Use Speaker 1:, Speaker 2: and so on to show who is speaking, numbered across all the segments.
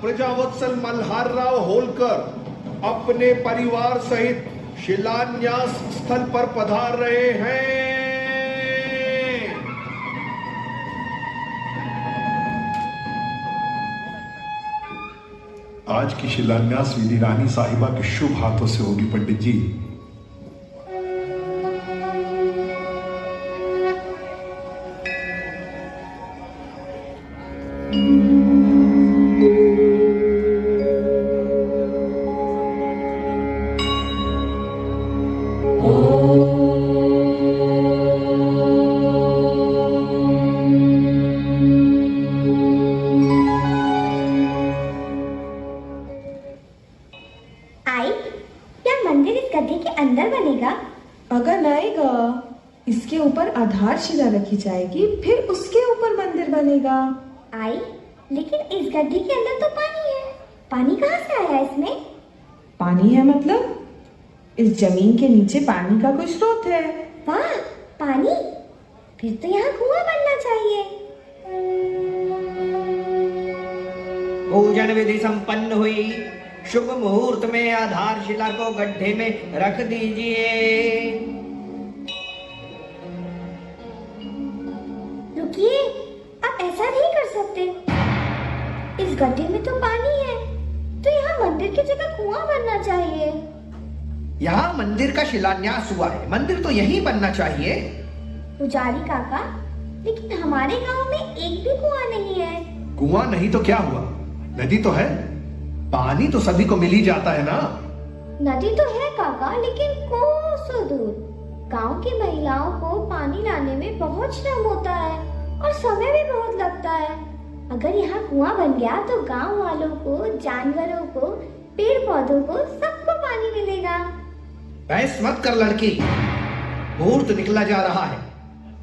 Speaker 1: प्रजावत्सल मल्हारराव होलकर अपने परिवार सहित शिलान्यास स्थल पर पधार रहे हैं।
Speaker 2: आज की शिलान्यास विधि रानी साहिबा के शुभ हाथों से होगी पंडित जी।
Speaker 3: इसके ऊपर आधारशिला रखी जाएगी, फिर उसके ऊपर मंदिर बनेगा।
Speaker 4: आई, लेकिन इस गड्ढे के अंदर तो पानी है। पानी कहाँ से आया इसमें?
Speaker 3: पानी है मतलब? इस जमीन के नीचे पानी का कोई स्रोत है।
Speaker 4: वाह, पानी? फिर तो यहाँ कुआं बनना चाहिए।
Speaker 5: पूजन विधि संपन्न हुई। शुभ मुहूर्त में आधारशिला को गड्ढे में रख दीजिए।
Speaker 4: रुकिए, आप ऐसा नहीं कर सकते। इस गड्ढे में तो पानी है, तो यहाँ मंदिर की जगह कुआं बनना चाहिए।
Speaker 5: यहाँ मंदिर का शिलान्यास हुआ है, मंदिर तो यहीं बनना चाहिए।
Speaker 4: पुजारी काका, लेकिन हमारे गांव में एक भी कुआं नहीं है।
Speaker 2: कुआं नहीं तो क्या हुआ, नदी तो है। पानी तो सभी को मिल ही जाता है ना।
Speaker 4: नदी तो है काका, लेकिन कोसों दूर। गांव की महिलाओं को पानी लाने में बहुत श्रम होता है और समय भी बहुत लगता है। अगर यहाँ कुआं बन गया तो गांव वालों को, जानवरों को, पेड़ पौधों को, सबको पानी मिलेगा।
Speaker 5: बहस मत कर लड़की, मुहूर्त निकला जा रहा है।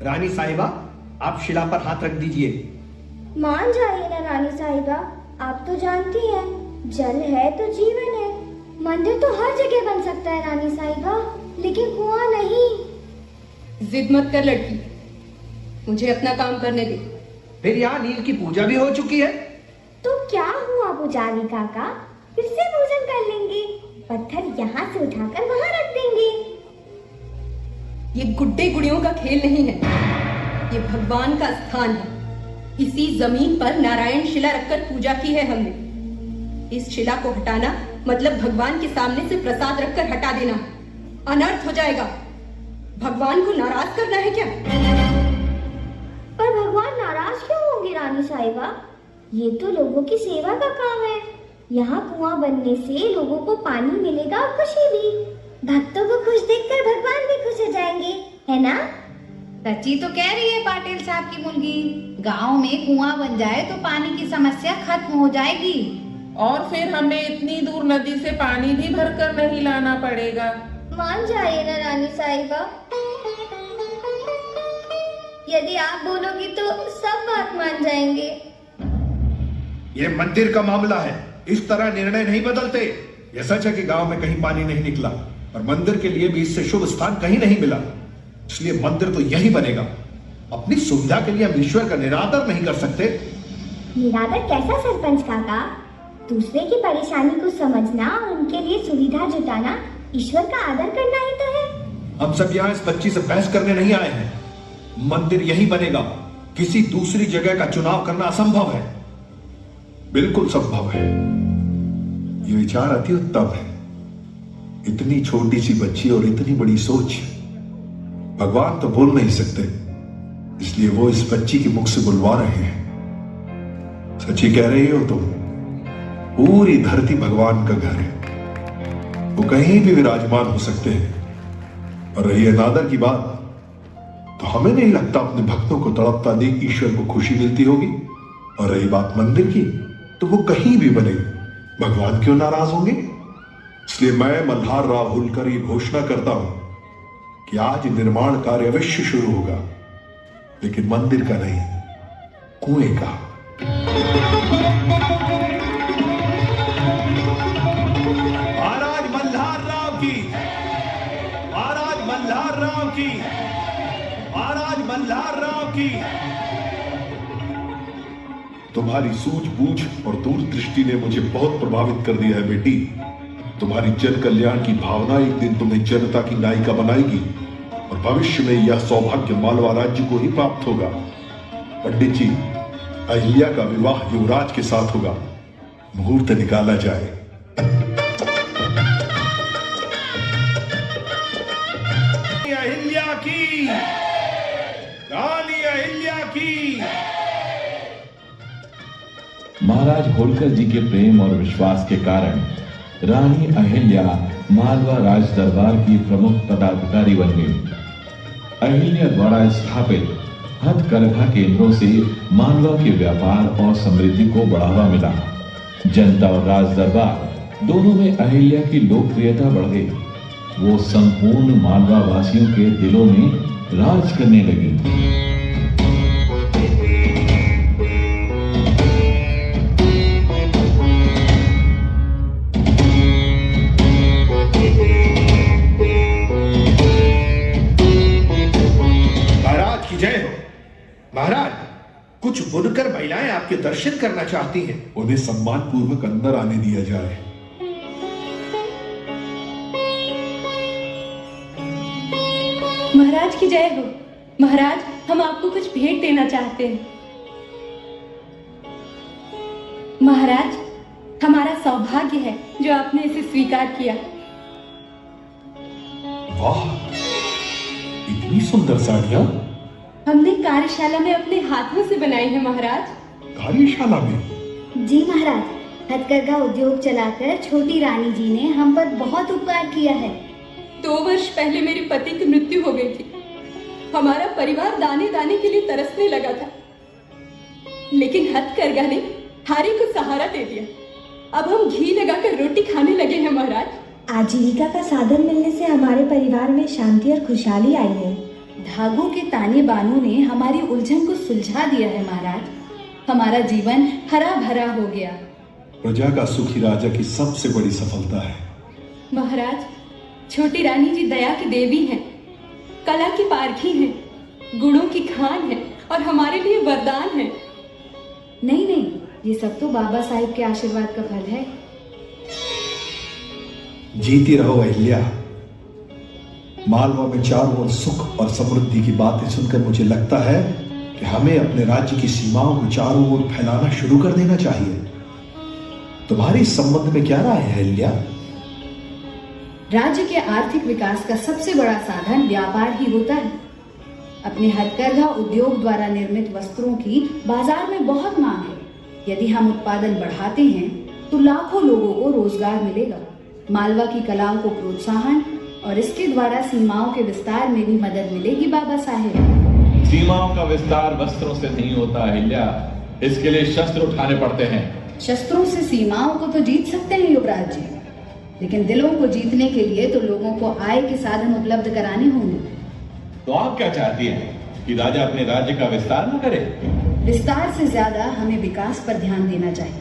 Speaker 5: रानी साहिबा, आप शिला पर हाथ रख दीजिए।
Speaker 4: मान जाइए ना रानी साहिबा, आप तो जानती हैं, जल है तो जीवन है। मंदिर तो हर जगह बन सकता है रानी साहिबा, लेकिन कुआं नहीं।
Speaker 6: जिद मत कर लड़की, मुझे अपना काम करने दे।
Speaker 5: फिर यहाँ नील की पूजा भी हो चुकी है।
Speaker 4: तो क्या हुआ पुजारी काका, फिर से पूजन कर लेंगे। पत्थर यहाँ से उठाकर वहाँ रख देंगे।
Speaker 6: ये गुड्डे गुड़ियों का खेल नहीं है, ये भगवान का स्थान है। इसी जमीन पर नारायण शिला रखकर पूजा की है हमने। इस शिला को हटाना मतलब भगवान के सामने से प्रसाद रखकर हटा देना। अनर्थ हो जाएगा। भगवान को नाराज करना है क्या?
Speaker 4: पर भगवान नाराज क्यों होंगे रानी साहिबा? ये तो लोगों की सेवा का काम है। यहाँ कुआं बनने से लोगों को पानी मिलेगा और खुशी भी। भक्तों को खुश देखकर भगवान भी खुश हो जाएंगे, है ना?
Speaker 7: सच्ची तो कह रही है पाटिल साहब की मुर्गी। गांव में कुआं बन जाए तो पानी की समस्या खत्म हो जाएगी
Speaker 8: और फिर हमें इतनी दूर नदी से पानी भी भरकर नहीं लाना पड़ेगा।
Speaker 4: मान जाइए ना रानी साहिबा, यदि आप बोलोगी तो सब बात मान जाएंगे।
Speaker 2: ये मंदिर का मामला है, इस तरह निर्णय नहीं बदलते। यह सच है कि गांव में कहीं पानी नहीं निकला और मंदिर के लिए भी इससे शुभ स्थान कहीं नहीं मिला, इसलिए मंदिर तो यही बनेगा। अपनी सुविधा के लिए हम ईश्वर का निरादर नहीं कर सकते।
Speaker 4: निरादर कैसा सरपंच काका? दूसरे की परेशानी को समझना और उनके लिए सुविधा जुटाना ईश्वर का आदर करना ही तो है।
Speaker 2: हम सब यहाँ इस बच्ची से बहस करने नहीं आए हैं। मंदिर यही बनेगा, किसी दूसरी जगह का चुनाव करना असंभव है। बिल्कुल संभव है। ये विचार अति उत्तम है। इतनी छोटी सी बच्ची और इतनी बड़ी सोच। भगवान तो बोल नहीं सकते, इसलिए वो इस बच्ची के मुख से बुलवा रहे हैं। सच्ची कह रही हो तुम। पूरी धरती भगवान का घर है, वो कहीं भी विराजमान हो सकते हैं। और रही अनादर की बात, तो हमें नहीं लगता अपने भक्तों को तड़पता देख ईश्वर को खुशी मिलती होगी। और रही बात मंदिर की, तो वो कहीं भी बने, भगवान क्यों नाराज होंगे? इसलिए मैं मल्हारराव होलकर ये घोषणा करता हूं कि आज निर्माण कार्य अवश्य शुरू होगा, लेकिन मंदिर का नहीं, कुएं का।
Speaker 1: महाराज मल्हारराव की, महाराज मल्हारराव की, महाराज मल्हारराव की।
Speaker 2: तुम्हारी सूझबूझ और दूरदृष्टि ने मुझे बहुत प्रभावित कर दिया है बेटी। तुम्हारी जन कल्याण की भावना एक दिन तुम्हें जनता की नायिका बनाएगी और भविष्य में यह सौभाग्य मालवा राज्य को ही प्राप्त होगा। पंडित जी, अहिल्या का विवाह युवराज के साथ होगा। मुहूर्त निकाला जाए।
Speaker 1: अहिल्या की, रानी अहिल्या की।
Speaker 9: महाराज होलकर जी के प्रेम और विश्वास के कारण रानी अहिल्या मालवा राज दरबार की प्रमुख पदाधिकारी बन गई। अहिल्या द्वारा स्थापित हथकरघा केंद्रों से मालवा के व्यापार और समृद्धि को बढ़ावा मिला। जनता और राज दरबार दोनों में अहिल्या की लोकप्रियता बढ़ गई। वो संपूर्ण मालवा वासियों के दिलों में राज करने लगी।
Speaker 1: महाराज, कुछ बुनकर महिलाएं आपके दर्शन करना चाहती हैं।
Speaker 2: उन्हें सम्मान पूर्वक अंदर आने दिया जाए।
Speaker 6: महाराज की जय हो। महाराज, हम आपको कुछ भेंट देना चाहते हैं। महाराज, हमारा सौभाग्य है जो आपने इसे स्वीकार किया।
Speaker 2: वाह, इतनी सुंदर साड़ियां
Speaker 6: हमने कार्यशाला में अपने हाथों से बनाई है महाराज।
Speaker 2: कार्यशाला में?
Speaker 4: जी महाराज, हथकरघा उद्योग चलाकर छोटी रानी जी ने हम पर बहुत उपकार किया है।
Speaker 6: 2 वर्ष पहले मेरे पति की मृत्यु हो गई थी। हमारा परिवार दाने दाने के लिए तरसने लगा था, लेकिन हथकरघा ने हारे को सहारा दे दिया। अब हम घी लगाकर रोटी खाने लगे हैं महाराज।
Speaker 3: आजीविका का साधन मिलने से हमारे परिवार में शांति और खुशहाली आई है।
Speaker 7: धागों के ताने बानों ने हमारी उलझन को सुलझा दिया है महाराज। हमारा जीवन हरा भरा हो गया।
Speaker 2: प्रजा का सुखी राजा की सबसे बड़ी सफलता है।
Speaker 6: महाराज, छोटी रानी जी दया की देवी हैं, कला की पारखी हैं, गुणों की खान है और हमारे लिए वरदान है।
Speaker 7: नहीं नहीं, ये सब तो बाबा साहिब के आशीर्वाद का फल है।
Speaker 2: जीती रहो अहिल्या। मालवा में चारों ओर सुख और समृद्धि की बातें सुनकर मुझे लगता है कि हमें अपने राज्य की सीमाओं को चारों ओर फैलाना शुरू कर देना चाहिए। तुम्हारी इस संबंध में क्या राय है अहिल्या?
Speaker 7: राज्य के आर्थिक विकास का सबसे बड़ा साधन व्यापार ही होता है। अपने हथकरघा उद्योग द्वारा निर्मित वस्त्रों की बाजार में बहुत मांग है। यदि हम उत्पादन बढ़ाते हैं तो लाखों लोगों को रोजगार मिलेगा। मालवा की कलाओं को प्रोत्साहन और इसके द्वारा सीमाओं के विस्तार में भी मदद मिलेगी बाबा साहेब।
Speaker 9: सीमाओं का विस्तार वस्त्रों से नहीं होता अहिल्या, इसके लिए शस्त्र उठाने पड़ते हैं।
Speaker 7: शस्त्रों से सीमाओं को तो जीत सकते हैं युवराज जी, लेकिन दिलों को जीतने के लिए तो लोगों को आय के साधन उपलब्ध कराने होंगे।
Speaker 9: तो आप क्या चाहती हैं कि राजा अपने राज्य का विस्तार न करे?
Speaker 7: विस्तार से ज्यादा हमें विकास पर ध्यान देना चाहिए।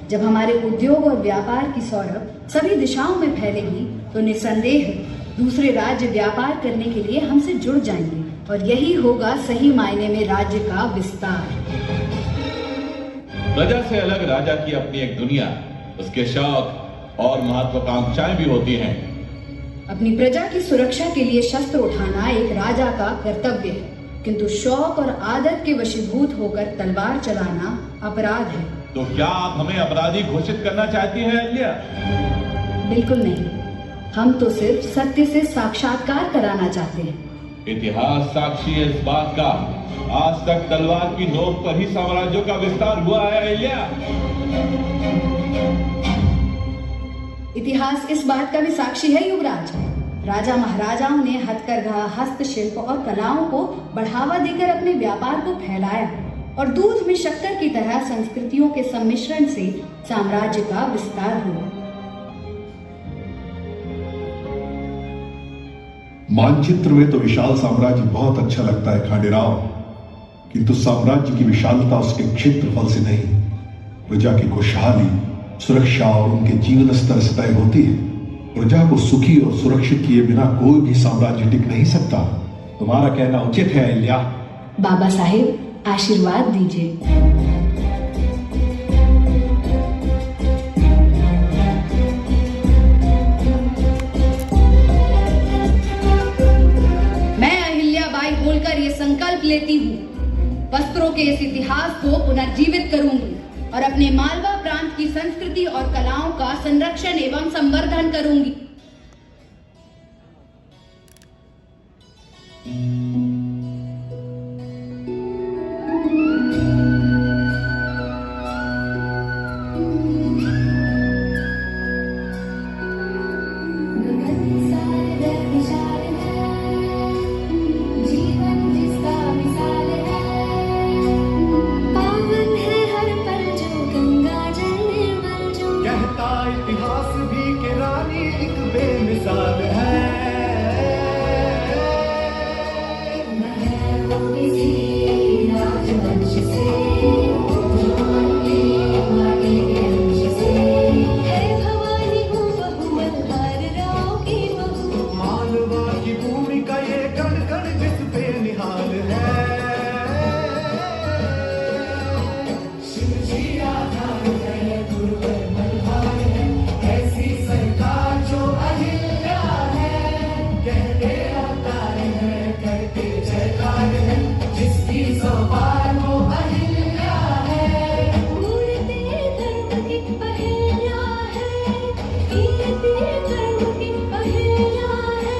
Speaker 7: जब हमारे उद्योग और व्यापार की सौरभ सभी दिशाओं में फैलेगी तो निसंदेह दूसरे राज्य व्यापार करने के लिए हमसे जुड़ जाएंगे और यही होगा सही मायने में राज्य का विस्तार।
Speaker 9: प्रजा से अलग राजा की अपनी एक दुनिया, उसके शौक और महत्वाकांक्षाएं भी होती हैं।
Speaker 7: अपनी प्रजा की सुरक्षा के लिए शस्त्र उठाना एक राजा का कर्तव्य है, किंतु शौक और आदत के वशीभूत होकर तलवार चलाना अपराध है।
Speaker 9: तो क्या आप हमें अपराधी घोषित करना चाहती हैं अहिल्या?
Speaker 7: बिल्कुल नहीं, हम तो सिर्फ सत्य से साक्षात्कार कराना चाहते हैं।
Speaker 9: इतिहास साक्षी है इस बात का, आज तक तलवार की नोक पर ही साम्राज्यों का विस्तार हुआ है अहिल्या।
Speaker 7: इतिहास इस बात का भी साक्षी है युवराज। राजा महाराजाओं ने हथकरघा, हस्तशिल्प और कलाओं को बढ़ावा देकर अपने व्यापार को फैलाया और दूध में शक्कर की तरह संस्कृतियों के सम्मिश्रण से साम्राज्य का विस्तार हुआ।
Speaker 2: मानचित्र में तो विशाल साम्राज्य बहुत अच्छा लगता है खांडेराव, किंतु साम्राज्य की विशालता उसके क्षेत्रफल से नहीं, प्रजा की खुशहाली, सुरक्षा और उनके जीवन स्तर से तय होती है। प्रजा को सुखी और सुरक्षित किए बिना कोई भी साम्राज्य टिक नहीं सकता। तुम्हारा कहना उचित है अहिल्या।
Speaker 7: बाबा साहेब, आशीर्वाद दीजिए। लेती हूँ। वस्त्रों के इस इतिहास को पुनर्जीवित करूंगी और अपने मालवा प्रांत की संस्कृति और कलाओं का संरक्षण एवं संवर्धन करूंगी।
Speaker 1: इतिहास भी कि रानी एक बेमिसाल है। मालवा की भूमि का ये कण कण जिस पे निहाल है। शिव जी आधार है, दुर्गा मल्हार है, ऐसी सरकार जो अहिल्या है। कहते अवतार है, करते जयकार है, जिसकी सवार वो अहिल्या है।
Speaker 4: मूर्ति धर्म की अहिल्या है, कीर्ति धर्म की अहिल्या है।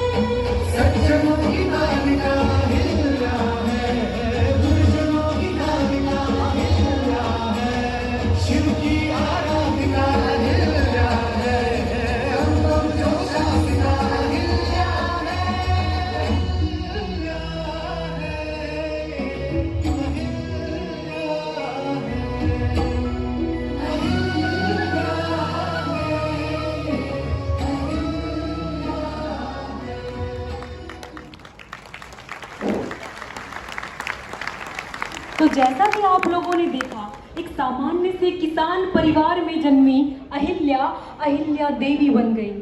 Speaker 1: सज्जनों की नाविका अहिल्या है, दुर्जनों की नाविका अहिल्या है। शिव की आराधिका अहिल्या है, अंतम जो शासिका अहिल्या है। अहिल्या
Speaker 10: तो जैसा कि आप लोगों ने देखा, एक सामान्य से किसान परिवार में जन्मी अहिल्या देवी बन गई।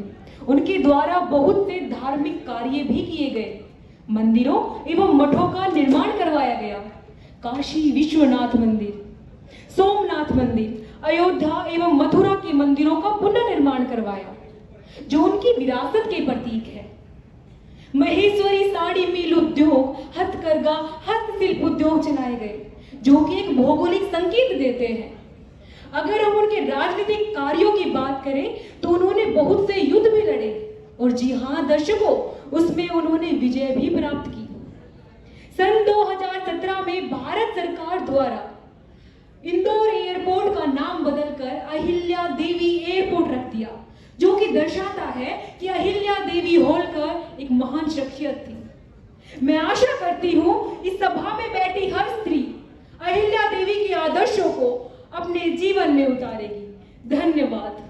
Speaker 10: उनके द्वारा बहुत से धार्मिक कार्य भी किए गए। मंदिरों एवं मठों का निर्माण करवाया गया। काशी विश्वनाथ मंदिर, सोमनाथ मंदिर, अयोध्या एवं मथुरा के मंदिरों का पुनर्निर्माण करवाया, जो उनकी विरासत के प्रतीक है। महेश्वरी साड़ी मिल उद्योग, हथकरघा, हस्तशिल्प उद्योग चलाए गए, जो कि एक भौगोलिक संकेत देते हैं। अगर हम उनके राजनीतिक कार्यों की बात करें तो उन्होंने बहुत से युद्ध भी लड़े और जी हाँ दर्शकों, उसमें उन्होंने विजय भी प्राप्त की। सन 2017 में भारत सरकार द्वारा इंदौर एयरपोर्ट का नाम बदलकर अहिल्या देवी एयरपोर्ट रख दिया, जो कि दर्शाता है कि अहिल्या देवी होलकर एक महान शख्सियत थी। मैं आशा करती हूँ इस सभा में बैठी हर स्त्री अहिल्या देवी के आदर्शों को अपने जीवन में उतारेगी। धन्यवाद।